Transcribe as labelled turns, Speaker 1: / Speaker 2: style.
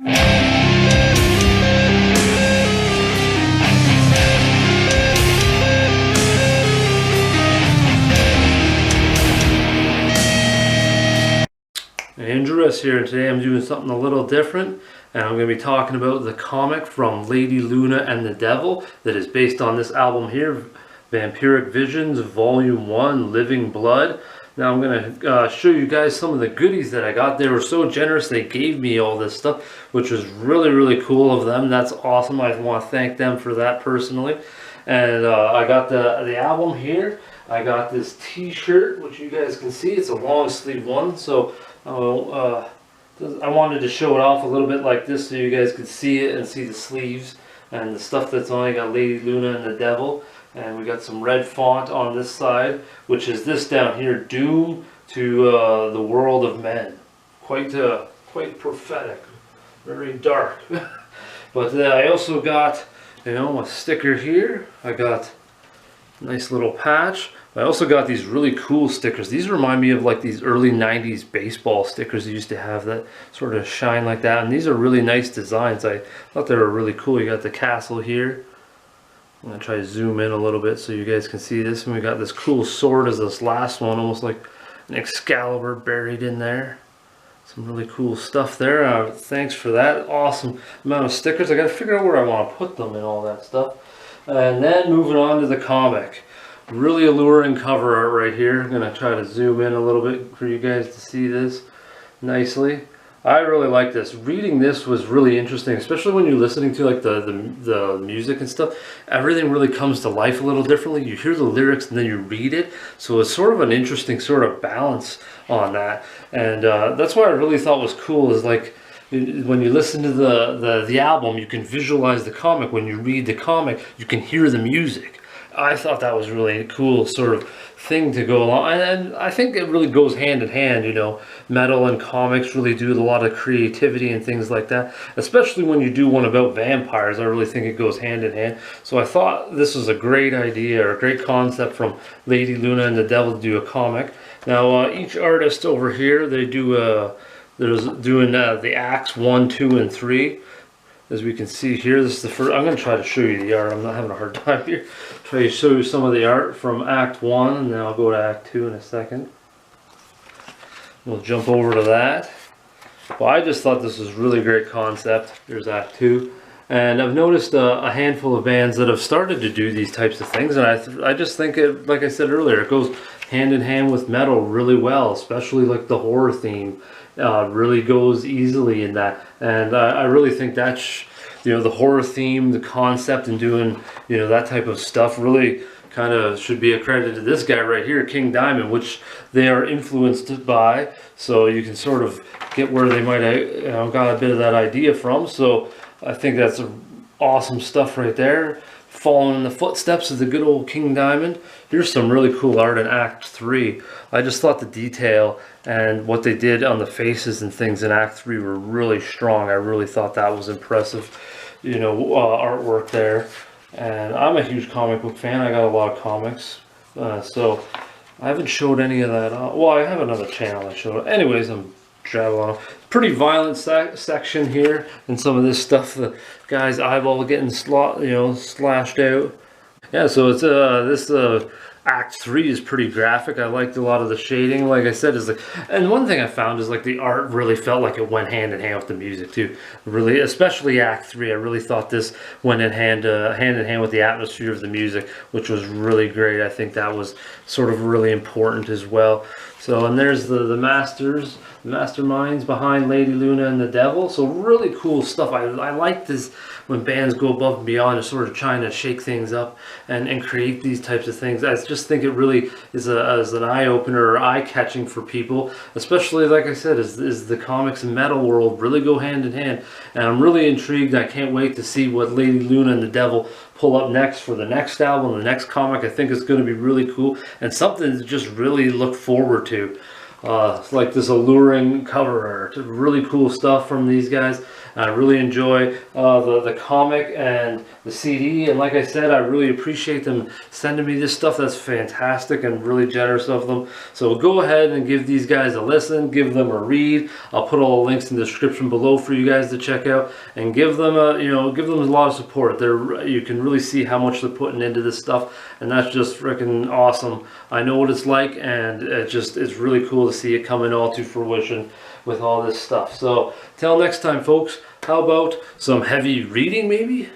Speaker 1: Andrews here, and today I'm doing something a little different, and I'm going to be talking about the comic from Lady Luna and the Devil that is based on this album here, Vampiric Visions Volume 1, Living Blood. Now I'm going to show you guys some of the goodies that I got. They were so generous, they gave me all this stuff, which was really cool of them. That's awesome. I want to thank them for that personally. And I got the album here. I got this t-shirt, which you guys can see. It's a long sleeve one, so I wanted to show it off a little bit like this so you guys could see it and see the sleeves and the stuff that's on it. I got Lady Luna and the Devil, and we got some red font on this side, which is this down here, Doom to the World of Men. Quite prophetic, very dark. But I also got, you know, a sticker here. I got a nice little patch. I also got these really cool stickers. These remind me of like these early 90s baseball stickers that used to have that sort of shine like that. And these are really nice designs. I thought they were really cool. You got the castle here. I'm going to try to zoom in a little bit so you guys can see this. And we got this cool sword as this last one, almost like an Excalibur buried in there. Some really cool stuff there. Thanks for that. Awesome amount of stickers. I got to figure out where I want to put them and all that stuff. And then moving on to the comic. Really alluring cover art right here. I'm going to try to zoom in a little bit for you guys to see this nicely. I really like this. Reading this was really interesting, especially when you're listening to like the music and stuff. Everything really comes to life a little differently. You hear the lyrics and then you read it. So it's sort of an interesting sort of balance on that. And that's what I really thought was cool is like when you listen to the album, you can visualize the comic. When you read the comic, you can hear the music. I thought that was really cool sort of thing to go along, and I think it really goes hand in hand, you know. Metal and comics really do a lot of creativity and things like that, especially when you do one about vampires. I really think it goes hand in hand. So I thought this was a great idea or a great concept from Lady Luna and the Devil to do a comic. Now each artist over here, they do there's doing the acts 1, 2, and 3. As we can see here, this is the first. I'm going to try to show you the art. I'm not having a hard time here. Try to show you some of the art from Act 1, and then I'll go to Act 2 in a second. We'll jump over to that. Well, I just thought this was really great concept. There's Act 2. And I've noticed a handful of bands that have started to do these types of things, and I just think it, like I said earlier, it goes hand in hand with metal really well, especially like the horror theme. Really goes easily in that, and I really think that's, you know, the horror theme, the concept, and doing, you know, that type of stuff really kind of should be accredited to this guy right here, King Diamond, which they are influenced by. So you can sort of get where they might have, you know, got a bit of that idea from. So I think that's awesome stuff right there. Following in the footsteps of the good old King Diamond. Here's some really cool art in Act 3. I just thought the detail and what they did on the faces and things in Act 3 were really strong. I really thought that was impressive, you know, artwork there. And I'm a huge comic book fan. I got a lot of comics. So I haven't showed any of that. Well, I have another channel I showed. Anyways, I'm traveling on. Pretty violent section here, and some of this stuff, the guy's eyeball getting slashed out. Yeah, so it's this Act 3 is pretty graphic. I liked a lot of the shading, like I said, is like, and one thing I found is like the art really felt like it went hand in hand with the music too. Really, especially Act 3, I really thought this went in hand in hand with the atmosphere of the music, which was really great. I think that was sort of really important as well. So, and there's the masterminds behind Lady Luna and the Devil. So really cool stuff. I like this when bands go above and beyond and sort of trying to shake things up and create these types of things. I just think it really is an eye-opener or eye-catching for people, especially, like I said, is the comics and metal world really go hand in hand. And I'm really intrigued. I can't wait to see what Lady Luna and the Devil pull up next for the next album, the next comic. I think it's going to be really cool and something to just really look forward to. It's like this alluring cover art, really cool stuff from these guys. I really enjoy the comic and the CD, and like I said, I really appreciate them sending me this stuff. That's fantastic and really generous of them. So go ahead and give these guys a listen, give them a read. I'll put all the links in the description below for you guys to check out, and give them give them a lot of support. You can really see how much they're putting into this stuff, and that's just freaking awesome. I know what it's like, and it's really cool to see it coming all to fruition with all this stuff. So till next time, folks, how about some heavy reading maybe?